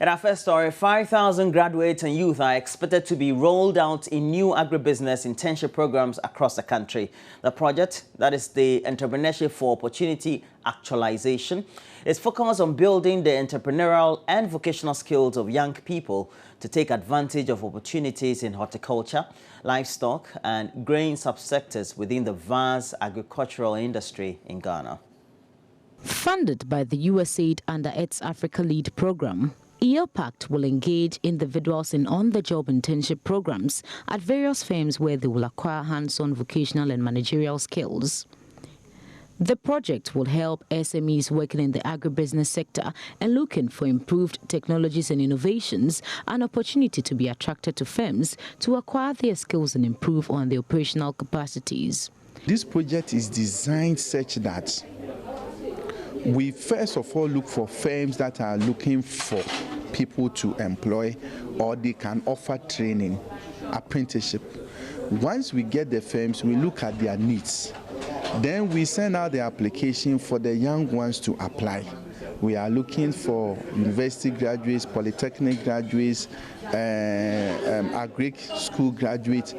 In our first story, 5,000 graduates and youth are expected to be rolled out in new agribusiness internship programs across the country. The project, that is the Entrepreneurship for Opportunity Actualization, is focused on building the entrepreneurial and vocational skills of young people to take advantage of opportunities in horticulture, livestock, and grain subsectors within the vast agricultural industry in Ghana. Funded by the USAID under its Africa Lead program, EOPACT will engage individuals in on-the-job internship programs at various firms where they will acquire hands-on vocational and managerial skills. The project will help SMEs working in the agribusiness sector and looking for improved technologies and innovations an opportunity to be attracted to firms to acquire their skills and improve on their operational capacities. This project is designed such that we first of all look for firms that are looking for people to employ, or they can offer training, apprenticeship. Once we get the firms, we look at their needs. Then we send out the application for the young ones to apply. We are looking for university graduates, polytechnic graduates, agric school graduates,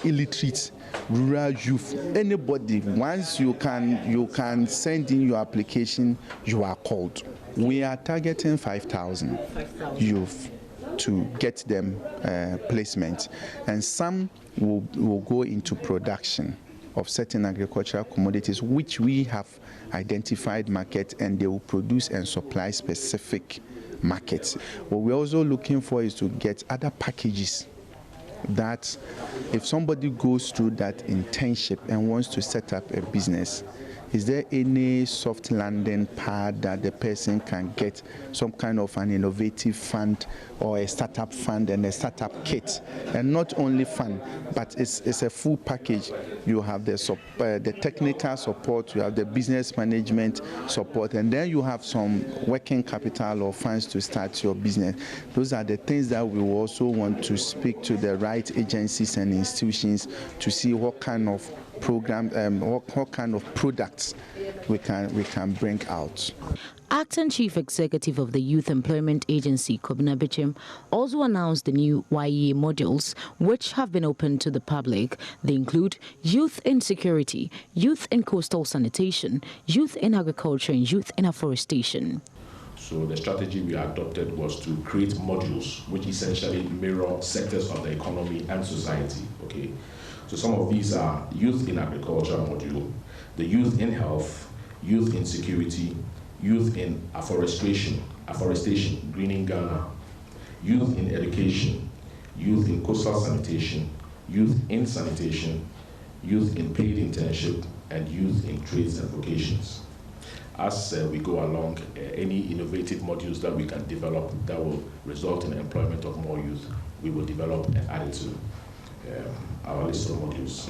illiterate, rural youth. Anybody, once you can send in your application, you are called. We are targeting 5,000 youth to get them placement, and some will go into production of certain agricultural commodities which we have identified market, and they will produce and supply specific markets. What we're also looking for is to get other packages that if somebody goes through that internship and wants to set up a business, is there any soft landing pad that the person can get, some kind of an innovative fund or a startup fund and a startup kit? And not only fund, but it's a full package. You have the technical support, you have the business management support, and then you have some working capital or funds to start your business. Those are the things that we also want to speak to the right agencies and institutions to see what kind of program, what kind of products we can bring out. Acting Chief Executive of the Youth Employment Agency, Kobina Bichim, also announced the new YEA modules, which have been open to the public. They include youth in security, youth in coastal sanitation, youth in agriculture, and youth in afforestation. So the strategy we adopted was to create modules which essentially mirror sectors of the economy and society. Okay. So some of these are youth in agriculture module, the youth in health, youth in security, youth in afforestation, greening Ghana, youth in education, youth in coastal sanitation, youth in sanitation, youth in paid internship, and youth in trades and vocations. As we go along, any innovative modules that we can develop that will result in employment of more youth, we will develop and add it to our list of modules.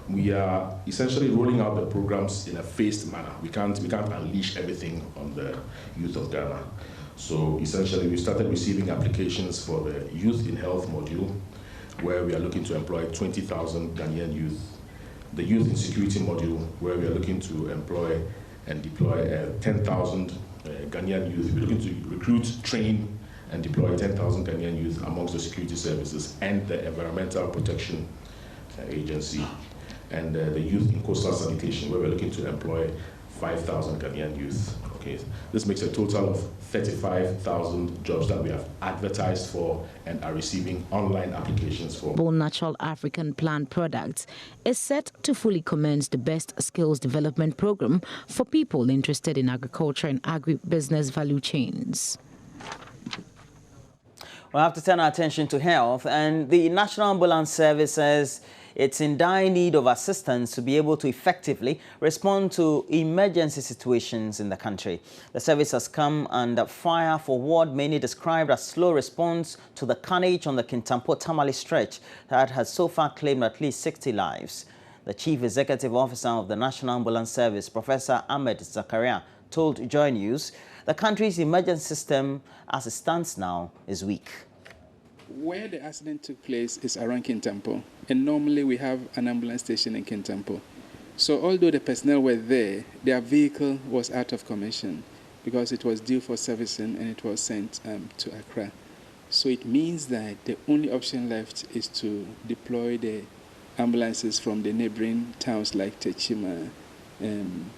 We are essentially rolling out the programs in a phased manner. We can't unleash everything on the youth of Ghana. So essentially, we started receiving applications for the youth in health module, where we are looking to employ 20,000 Ghanaian youth. The youth in security module, where we are looking to employ and deploy 10,000 Ghanaian youth. We're looking to recruit, train, and deploy 10,000 Ghanaian youth amongst the security services and the Environmental Protection Agency, and the youth in coastal sanitation, where we're looking to employ 5,000 Ghanaian youth. Okay, this makes a total of 35,000 jobs that we have advertised for and are receiving online applications for. Born Natural African Plant Products is set to fully commence the Best Skills Development Program for people interested in agriculture and agribusiness value chains. We'll have to turn our attention to health, and the National Ambulance Service says it's in dire need of assistance to be able to effectively respond to emergency situations in the country. The service has come under fire for what many described as slow response to the carnage on the Kintampo-Tamale stretch that has so far claimed at least 60 lives. The Chief Executive Officer of the National Ambulance Service, Professor Ahmed Zakaria, told Joy News the country's emergency system, as it stands now, is weak. Where the accident took place is around Kintampo, and normally we have an ambulance station in Kintampo. So although the personnel were there, their vehicle was out of commission. because it was due for servicing and it was sent to Accra. So it means that the only option left is to deploy the ambulances from the neighboring towns like Techima and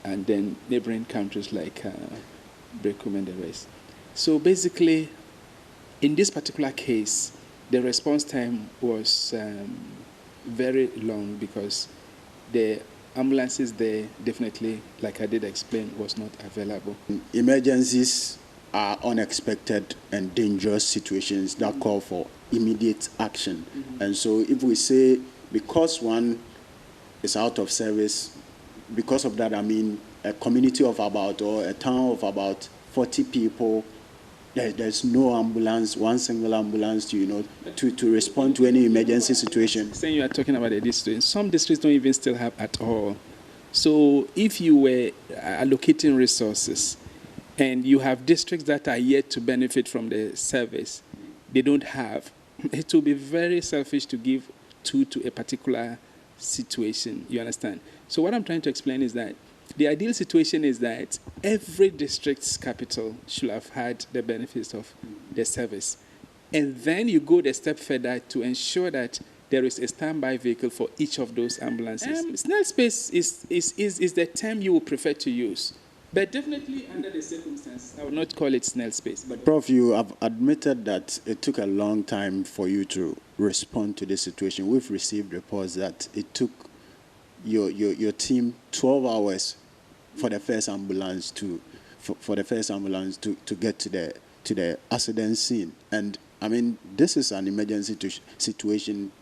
then neighboring countries like Brekum and the rest. So basically, in this particular case, the response time was very long because the ambulances there definitely, like I did explain, was not available. Emergencies are unexpected and dangerous situations that call for immediate action. And so if we say because one is out of service, because of that, I mean a community of about, or a town of about 40 people, there's no ambulance, one single ambulance to respond to any emergency situation. Saying you are talking about a district, some districts don't even still have at all. So if you were allocating resources and you have districts that are yet to benefit from the service, they don't have, it will be very selfish to give to a particular situation, you understand? So what I'm trying to explain is that the ideal situation is that every district's capital should have had the benefits of the service. And then you go a step further to ensure that there is a standby vehicle for each of those ambulances. Snail space is the term you would prefer to use. But definitely under the circumstances, I would not call it snail space. But Prof, you have admitted that it took a long time for you to respond to this situation. We've received reports that it took your team 12 hours for the first ambulance to get to the accident scene. And I mean, this is an emergency situation.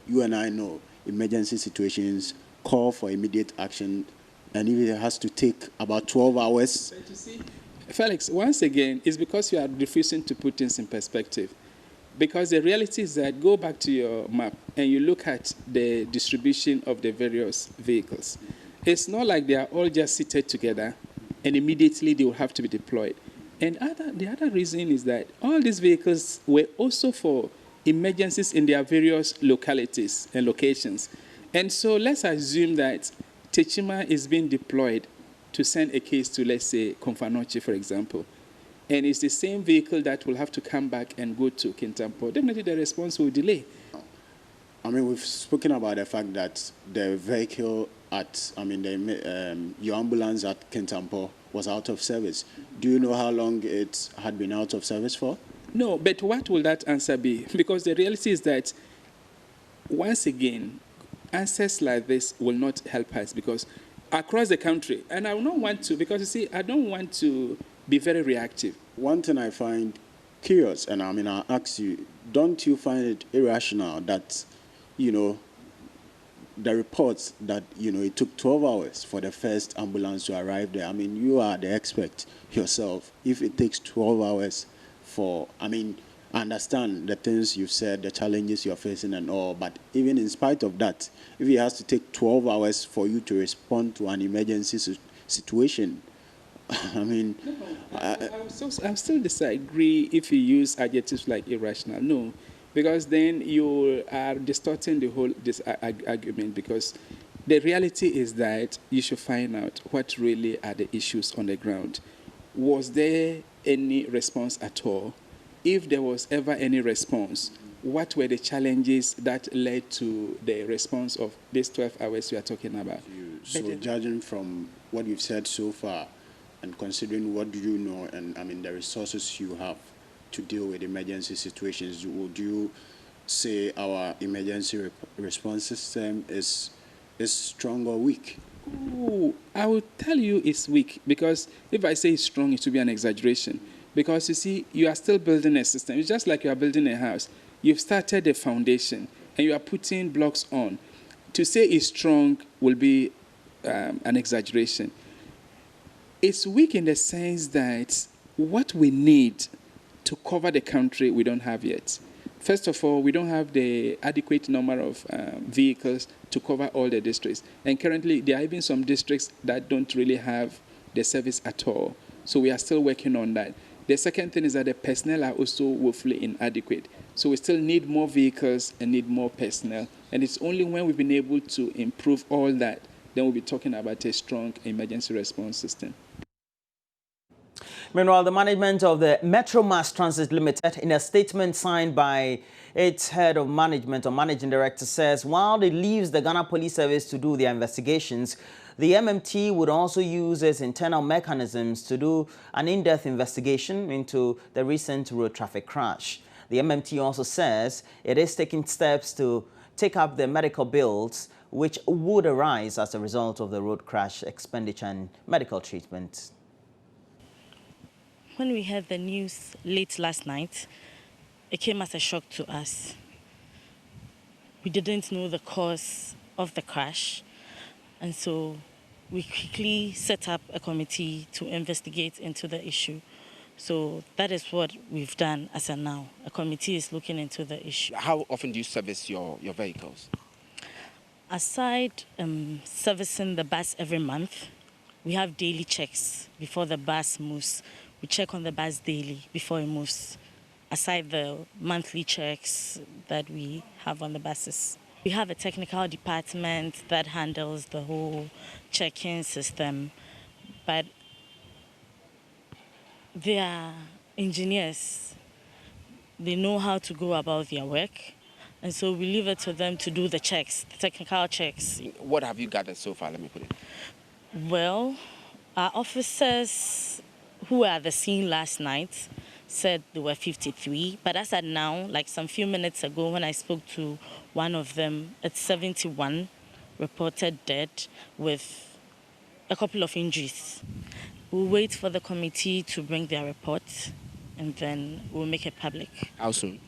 You and I know emergency situations call for immediate action, and if it has to take about 12 hours. But you see, Felix, once again, it's because you are refusing to put things in perspective. Because the reality is that go back to your map and you look at the distribution of the various vehicles. It's not like they are all just seated together and immediately they will have to be deployed. And the other reason is that all these vehicles were also for emergencies in their various localities and locations. And so let's assume that Techima is being deployed to send a case to, let's say, Konfanoche, for example. And it's the same vehicle that will have to come back and go to Kintampo. Definitely the response will delay. I mean, we've spoken about the fact that the vehicle your ambulance at Kintampo was out of service. Do you know how long it had been out of service for? No, but what will that answer be? Because the reality is that, once again, answers like this will not help us because across the country, and I will not want to, because you see, I don't want to be very reactive. One thing I find curious, and I mean, I'll ask you, don't you find it irrational that, the reports that, it took 12 hours for the first ambulance to arrive there? I mean, you are the expert yourself. If it takes 12 hours I understand the things you've said, the challenges you're facing and all, but even in spite of that, if it has to take 12 hours for you to respond to an emergency situation, I mean... I still disagree if you use adjectives like irrational. No, because then you are distorting the whole argument, because the reality is that you should find out what really are the issues on the ground. Was there any response at all? If there was ever any response, what were the challenges that led to the response of these 12 hours we are talking about? So judging from what you've said so far, and considering what you know and the resources you have to deal with emergency situations, would you say our emergency response system is strong or weak? Ooh, I will tell you it's weak, because if I say it's strong, it will be an exaggeration. Because you see, you are still building a system. It's just like you are building a house. You've started the foundation and you are putting blocks on. To say it's strong will be an exaggeration. It's weak in the sense that what we need to cover the country, we don't have yet. First of all, we don't have the adequate number of vehicles to cover all the districts. And currently, there are even some districts that don't really have the service at all. So we are still working on that. The second thing is that the personnel are also woefully inadequate. So we still need more vehicles and need more personnel. And it's only when we've been able to improve all that, then we'll be talking about a strong emergency response system. Meanwhile, the management of the Metro Mass Transit Limited, in a statement signed by its head of management or managing director, says while it leaves the Ghana Police Service to do their investigations, the MMT would also use its internal mechanisms to do an in-depth investigation into the recent road traffic crash. The MMT also says it is taking steps to take up the medical bills which would arise as a result of the road crash expenditure and medical treatment. When we heard the news late last night, it came as a shock to us. We didn't know the cause of the crash, and so we quickly set up a committee to investigate into the issue. So that is what we've done as of now. A committee is looking into the issue. How often do you service your vehicles? Aside servicing the bus every month, we have daily checks before the bus moves. We check on the bus daily before it moves, aside the monthly checks that we have on the buses. We have a technical department that handles the whole check-in system, but they are engineers. They know how to go about their work, and so we leave it to them to do the checks, the technical checks. What have you gathered so far? Let me put it. Well, our officers who were at the scene last night said there were 53, but as at now, like some few minutes ago when I spoke to one of them, it's 71 reported dead with a couple of injuries. We'll wait for the committee to bring their report and then we'll make it public. How soon?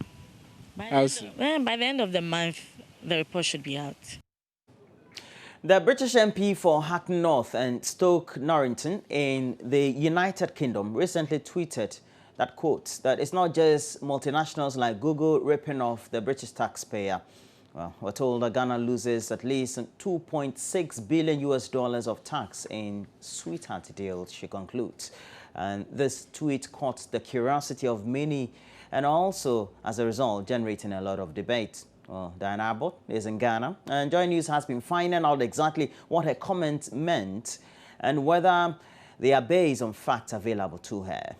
By the end of the month, the report should be out. The British MP for Hackney North and Stoke Norrington in the United Kingdom recently tweeted that, quote, that it's not just multinationals like Google ripping off the British taxpayer. Well, we're told that Ghana loses at least $2.6 billion of tax in sweetheart deals, she concludes. And this tweet caught the curiosity of many and also, as a result, generating a lot of debate. Well, Diana Abbott is in Ghana, and Joy News has been finding out exactly what her comment meant and whether they are based on facts available to her.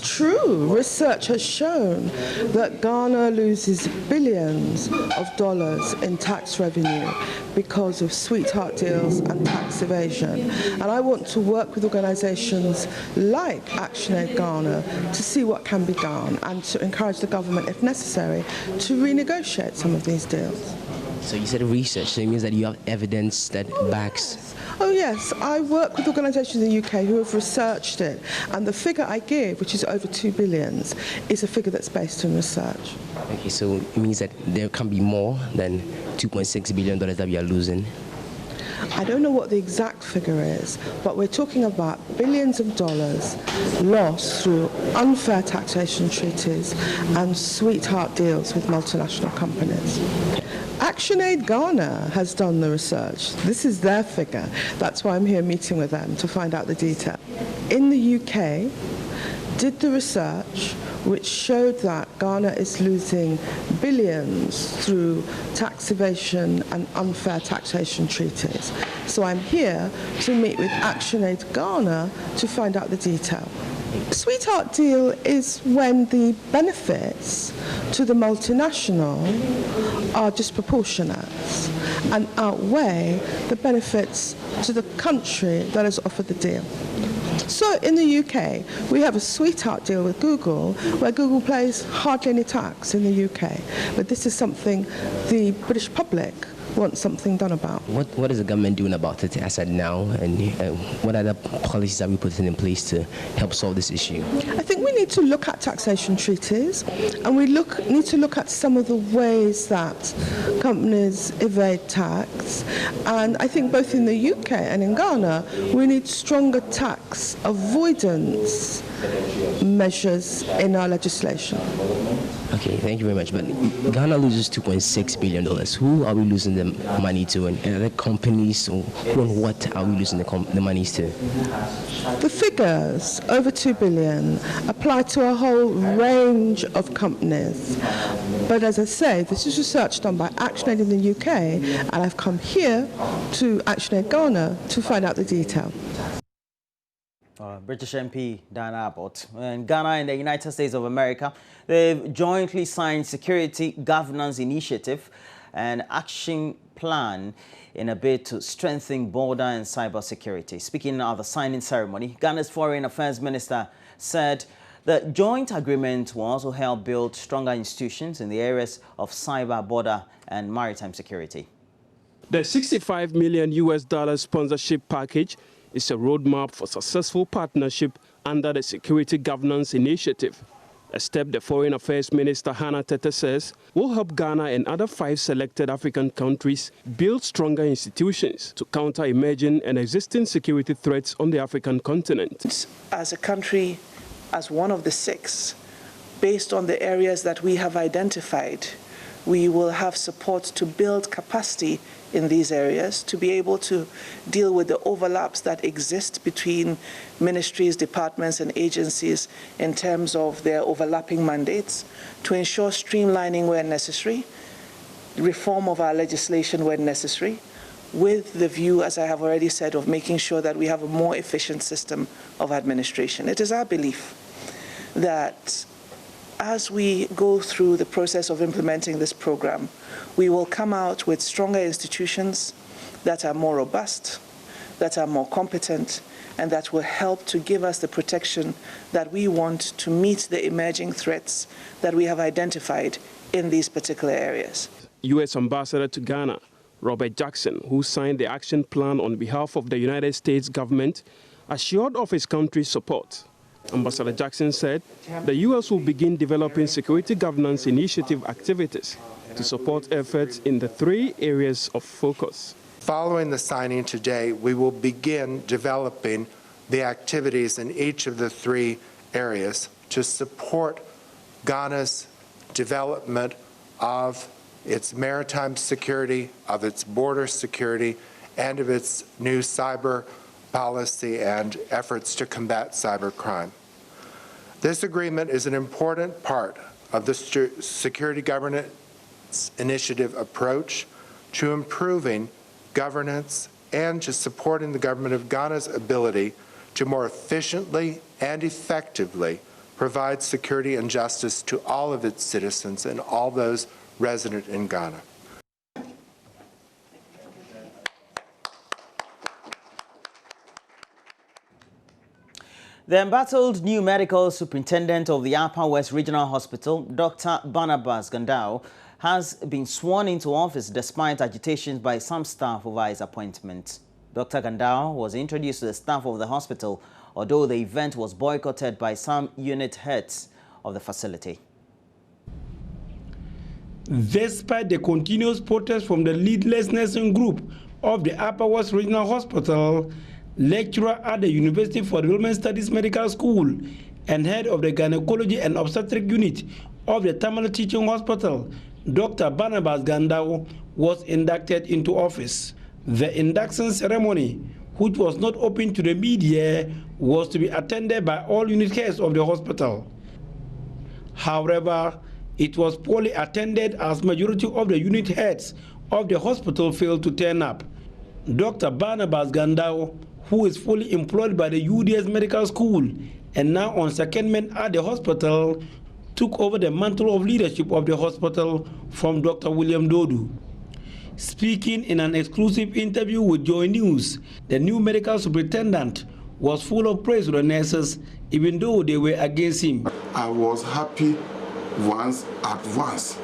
True. Research has shown that Ghana loses billions of dollars in tax revenue because of sweetheart deals and tax evasion. And I want to work with organizations like ActionAid Ghana to see what can be done and to encourage the government, if necessary, to renegotiate some of these deals. So you said research, so it means that you have evidence that backs... Oh yes, I work with organisations in the UK who have researched it, and the figure I give, which is over $2 billion, is a figure that's based on research. Okay, so it means that there can be more than $2.6 billion that we are losing? I don't know what the exact figure is, but we're talking about billions of dollars lost through unfair taxation treaties and sweetheart deals with multinational companies. ActionAid Ghana has done the research. This is their figure. That's why I'm here meeting with them to find out the detail. In the UK, did the research which showed that Ghana is losing billions through tax evasion and unfair taxation treaties. So I'm here to meet with ActionAid Ghana to find out the detail. Sweetheart deal is when the benefits to the multinational are disproportionate and outweigh the benefits to the country that has offered the deal. So in the UK, we have a sweetheart deal with Google, where Google pays hardly any tax in the UK. But this is something the British public want something done about. What is the government doing about it as at now, and what other policies are we putting in place to help solve this issue? I think we need to look at taxation treaties, and we need to look at some of the ways that companies evade tax. And I think both in the UK and in Ghana, we need stronger tax avoidance measures in our legislation. Okay, thank you very much. But Ghana loses $2.6 billion. Who are we losing the money to? And are there companies, or who and what are we losing the monies to? The figures, over $2 billion, apply to a whole range of companies. But as I say, this is research done by ActionAid in the UK, and I've come here to ActionAid Ghana to find out the detail. British MP Dan Abbott. And Ghana and the United States of America, they've jointly signed Security Governance Initiative and Action Plan in a bid to strengthen border and cyber security. Speaking at the signing ceremony, Ghana's Foreign Affairs Minister said the joint agreement will also help build stronger institutions in the areas of cyber, border and maritime security. The $65 million sponsorship package is a roadmap for successful partnership under the Security Governance Initiative, a step the Foreign Affairs Minister Hannah Tete says will help Ghana and other 5 selected African countries build stronger institutions to counter emerging and existing security threats on the African continent. As a country, as one of the 6, based on the areas that we have identified, we will have support to build capacity in these areas, to be able to deal with the overlaps that exist between ministries, departments, and agencies in terms of their overlapping mandates, to ensure streamlining where necessary, reform of our legislation where necessary, with the view, as I have already said, of making sure that we have a more efficient system of administration. It is our belief that as we go through the process of implementing this program, we will come out with stronger institutions that are more robust, that are more competent, and that will help to give us the protection that we want to meet the emerging threats that we have identified in these particular areas. U.S. Ambassador to Ghana, Robert Jackson, who signed the action plan on behalf of the United States government, assured of his country's support. Ambassador Jackson said the U.S. will begin developing security governance initiative activities to support efforts in the 3 areas of focus. Following the signing today, we will begin developing the activities in each of the 3 areas to support Ghana's development of its maritime security, of its border security, and of its new cyber policy and efforts to combat cybercrime. This agreement is an important part of the Security Governance Initiative approach to improving governance and to supporting the government of Ghana's ability to more efficiently and effectively provide security and justice to all of its citizens and all those resident in Ghana. The embattled new medical superintendent of the Upper West Regional Hospital, Dr. Barnabas Gandao, has been sworn into office despite agitations by some staff over his appointment. Dr. Gandao was introduced to the staff of the hospital, although the event was boycotted by some unit heads of the facility. Despite the continuous protest from the leadless nursing group of the Upper West Regional Hospital, lecturer at the University for Development Studies Medical School and head of the Gynecology and Obstetric Unit of the Tamale Teaching Hospital, Dr. Barnabas Gandao, was inducted into office. The induction ceremony, which was not open to the media, was to be attended by all unit heads of the hospital. However, it was poorly attended as majority of the unit heads of the hospital failed to turn up. Dr. Barnabas Gandao, who is fully employed by the UDS Medical School and now on secondment at the hospital, took over the mantle of leadership of the hospital from Dr. William Dodu. Speaking in an exclusive interview with Joy News, the new medical superintendent was full of praise to the nurses, even though they were against him. I was happy at once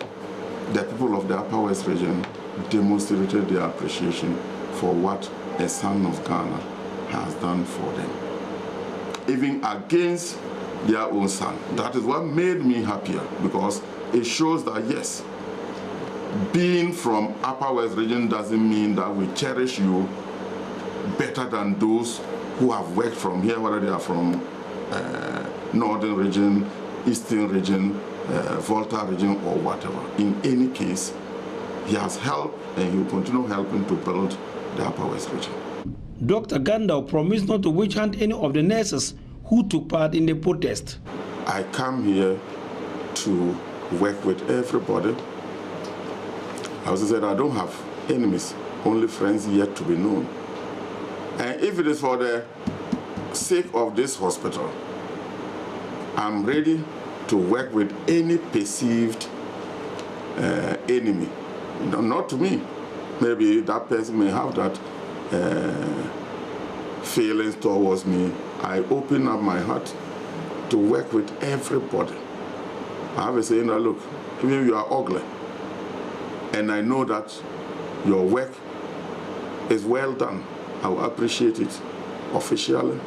the people of the Upper West region demonstrated their appreciation for what a son of Ghana has done for them, even against their own son. That is what made me happier, because it shows that yes, being from Upper West region doesn't mean that we cherish you better than those who have worked from here, whether they are from Northern region, Eastern region, Volta region, or whatever. In any case, he has helped and he will continue helping to build the Upper West region. Dr. Gandao promised not to witch hunt any of the nurses who took part in the protest. I come here to work with everybody. I also said I don't have enemies, only friends yet to be known. And if it is for the sake of this hospital, I'm ready to work with any perceived enemy. Not to me. Maybe that person may have that feelings towards me. I open up my heart to work with everybody. I have a saying that, look, even if you are ugly, and I know that your work is well done, I will appreciate it officially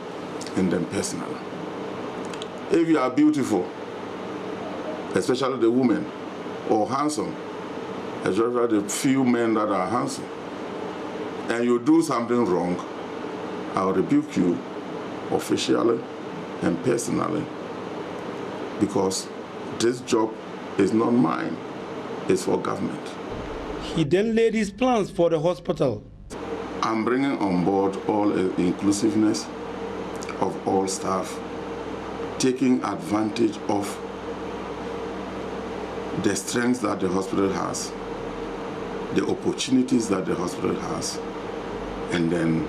and then personally. If you are beautiful, especially the women, or handsome, especially the few men that are handsome, and you do something wrong, I'll rebuke you officially and personally, because this job is not mine, it's for government. He then laid his plans for the hospital. I'm bringing on board all inclusiveness of all staff, taking advantage of the strengths that the hospital has, the opportunities that the hospital has, and then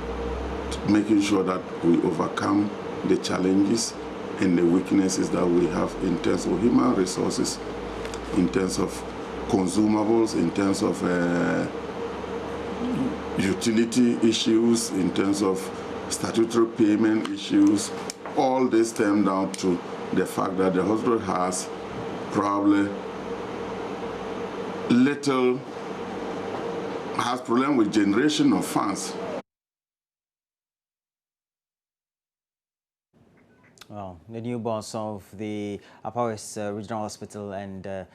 making sure that we overcome the challenges and the weaknesses that we have in terms of human resources, in terms of consumables, in terms of utility issues, in terms of statutory payment issues. All this stem down to the fact that the hospital has probably has problem with generation of funds. Well, the new boss of the Upper West Regional Hospital and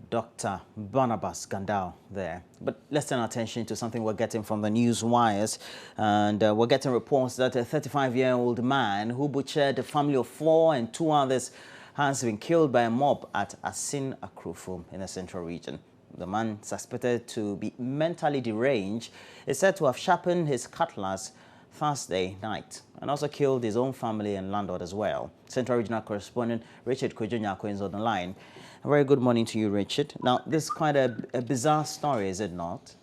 Dr. Barnabas Gandao there. But let's turn our attention to something we're getting from the news wires. And we're getting reports that a 35-year-old man who butchered a family of 4 and 2 others has been killed by a mob at Asin Akrufo in the central region. The man, suspected to be mentally deranged, is said to have sharpened his cutlass Thursday night and also killed his own family and landlord as well. Central Regional Correspondent Richard Kojonyako is on the line. A very good morning to you, Richard. Now, this is quite a bizarre story, is it not?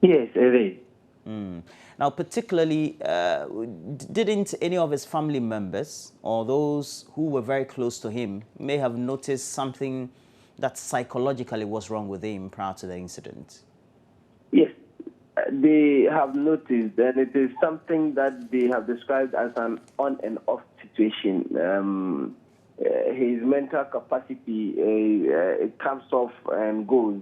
Yes, it is. Now, particularly, didn't any of his family members or those who were very close to him may have noticed something that psychologically was wrong with him prior to the incident? Yes, they have noticed, and it is something that they have described as an on and off situation. His mental capacity, it comes off and goes.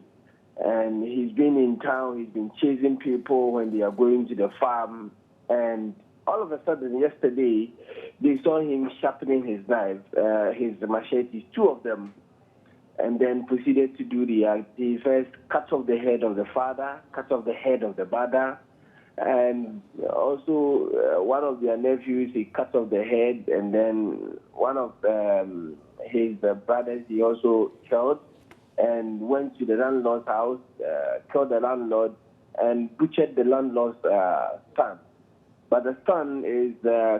And he's been in town, he's been chasing people when they are going to the farm. And all of a sudden, yesterday, they saw him sharpening his knife, his machetes, 2 of them, and then proceeded to do the act. He first cut off the head of the father, cut off the head of the mother, and also one of their nephews, he cut off the head, and then one of his brothers, he also killed, and went to the landlord's house, killed the landlord, and butchered the landlord's son. But the son is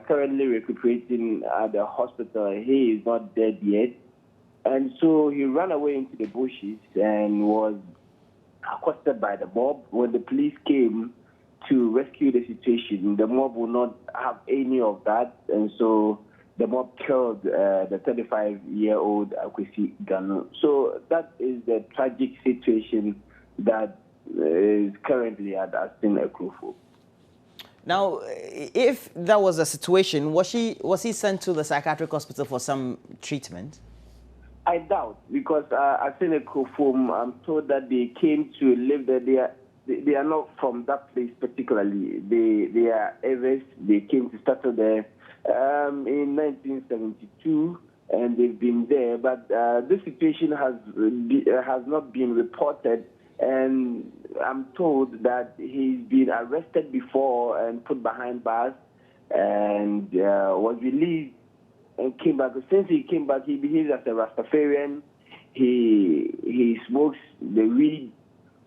currently recuperating at the hospital. He is not dead yet. And so he ran away into the bushes and was accosted by the mob. When the police came to rescue the situation, the mob would not have any of that. And so the mob killed the 35-year-old Akwesi Ganu. So that is the tragic situation that is currently at Asin Akrufo. Now, if that was the situation, was he sent to the psychiatric hospital for some treatment? I doubt, because Asin Akrufo, I'm told that they came to live there. They are not from that place particularly. They are Eves. They came to settle there in 1972, and they've been there. But this situation has not been reported, and I'm told that he's been arrested before and put behind bars, and was released and came back. Since he came back, he behaves as a Rastafarian. He smokes the weed.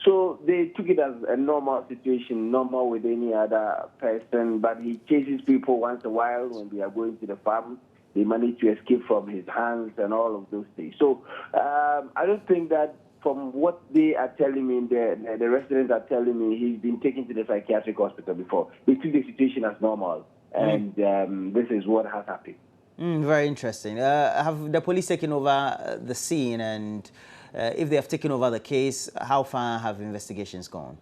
So they took it as a normal situation, normal with any other person, but he chases people once in a while when they are going to the farm. They manage to escape from his hands and all of those things. So I don't think that, from what they are telling me, the residents are telling me, he's been taken to the psychiatric hospital before. They took the situation as normal. and this is what has happened. Very interesting. Have the police taken over the scene, and if they have taken over the case, how far have investigations gone?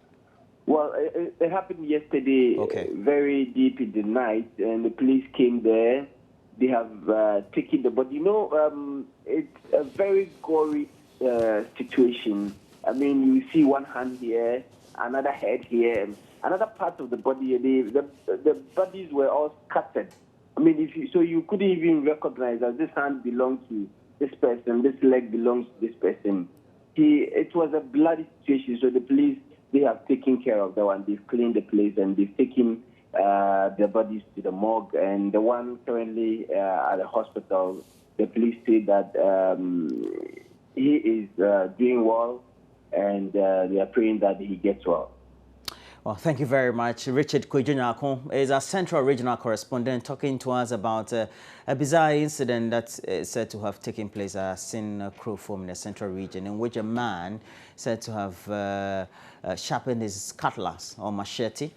Well, it happened yesterday, very deep in the night, and the police came there. They have taken the body. You know, it's a very gory situation. I mean, you see one hand here, another head here, and another part of the body. The bodies were all scattered. I mean, so you couldn't even recognize that this hand belongs to this person, this leg belongs to this person. It was a bloody situation, so the police, they have taken care of that one. They've cleaned the place and they've taken the bodies to the morgue. And the one currently at the hospital, the police say that he is doing well, and they are praying that he gets well. Well, thank you very much. Richard Kwejunyako is our Central Regional Correspondent, talking to us about a bizarre incident that's said to have taken place at Sin Krofom in the Central Region, in which a man said to have sharpened his cutlass or machete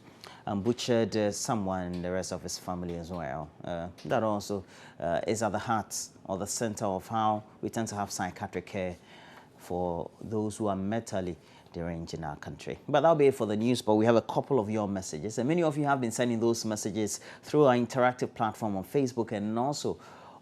and butchered someone and the rest of his family as well. That also is at the heart or the center of how we tend to have psychiatric care for those who are mentally deranged in our country. But that'll be it for the news, but we have a couple of your messages, and many of you have been sending those messages through our interactive platform on Facebook and also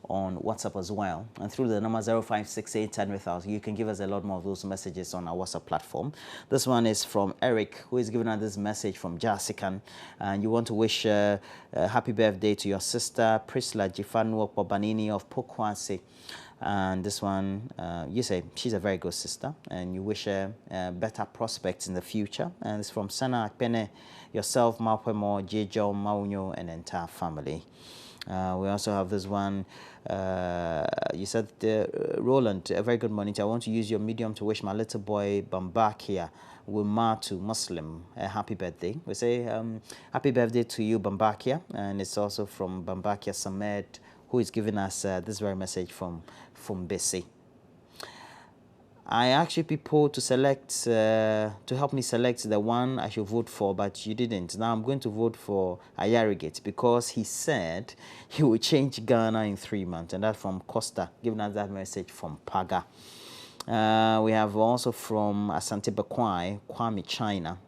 on WhatsApp as well, and through the number 0568100000. You can give us a lot more of those messages on our WhatsApp platform. This one is from Eric, who is giving us this message from Jasikan, and you want to wish a happy birthday to your sister Priscilla Jifanu Pobanini of Pokwase. And this one, you say she's a very good sister, and you wish her better prospects in the future. And it's from Sana Akpene, yourself, Mapemo, Jejo, Maunyo, and the entire family. We also have this one. You said, Roland, a very good morning. I want to use your medium to wish my little boy Bambakia Wumatu Muslim a happy birthday. We say happy birthday to you, Bambakia, and it's also from Bambakia Samed, who is giving us this very message from Bessie. I asked you people to select, to help me select the one I should vote for, but you didn't. Now I'm going to vote for Ayarigate because he said he will change Ghana in 3 months, and that's from Costa, giving us that message from Paga. We have also from Asante Bakwai, Kwame, China.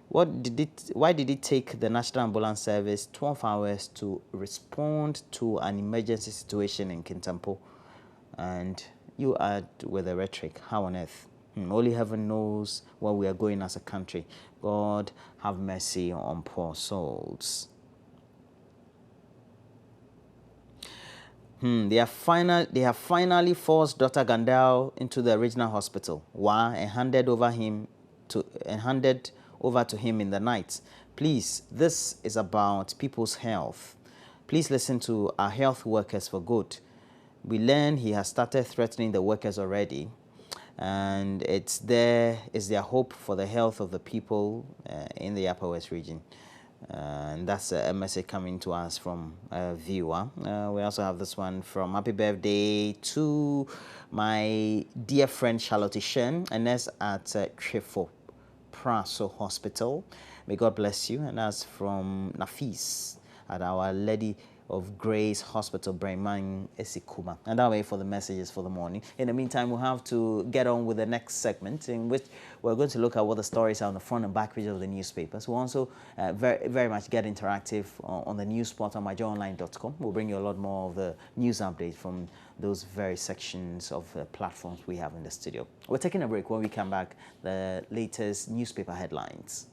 Why did it take the National Ambulance Service 12 hours to respond to an emergency situation in Kintampo? And you add with the rhetoric, how on earth? Only heaven knows where we are going as a country. God have mercy on poor souls. They have finally forced Dr. Gandao into the regional hospital. Why? And handed over to him in the night. Please, this is about people's health. Please listen to our health workers for good. We learn he has started threatening the workers already, and it's their hope for the health of the people in the Upper West region. And that's a message coming to us from a viewer. We also have this one from happy birthday to my dear friend Charlotte Shen, a nurse at Trefo Praso Hospital. May God bless you. And that's from Nafis at Our Lady of Grace Hospital, Bremen, Esikuma. And that way for the messages for the morning. In the meantime, we'll have to get on with the next segment, in which we're going to look at what the stories are on the front and back page of the newspapers. We'll also very, very much get interactive on the news portal, myjoyonline.com. We'll bring you a lot more of the news updates from those very sections of platforms we have in the studio. We're taking a break. When we come back, the latest newspaper headlines.